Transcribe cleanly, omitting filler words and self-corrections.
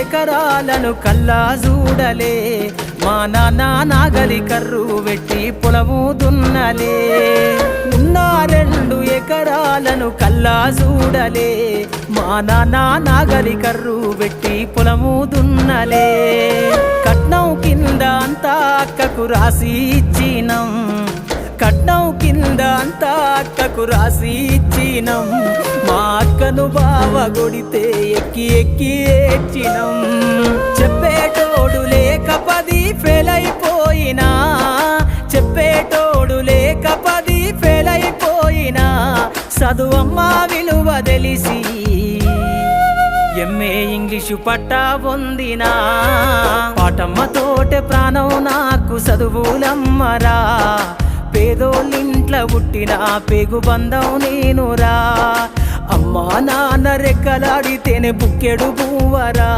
ఎకరాలను కల్లా చూడలే మా నాన్న నాగలి కర్రు వెట్టి పొలము దున్నలే ఉన్న 2 ఎకరాలను కల్లా చూడలే మా నాన్న నాగలి కర్రు వెట్టి పొలము దున్నలే కట్నం కింద అంతా అక్కకు రాసి ఇచ్చినం కట్నం కింద అంతా అక్కకు రాసి ఇచ్చినం మా అక్కను బావ కొడితే ఎక్కి ఎక్కి ఏడ్చినం చెప్పేటోడు లేక 10 ఫెయిల్ అయిపోయినా చెప్పేటోడు లేక 10 ఫెయిల్ అయిపోయినా చదువమ్మ విలువ తెలిసి ఎంఏ ఇంగ్లీషు పట్టా పొందినా పాటమ్మతోటే ప్రాణం నాకు చదువులమ్మరా పేదోళ్ళింట్ల పుట్టిన పేగు బంధం నేనురా అమ్మా నాన్న రెక్కలాడితేనే బుక్కెడు పువ్వరా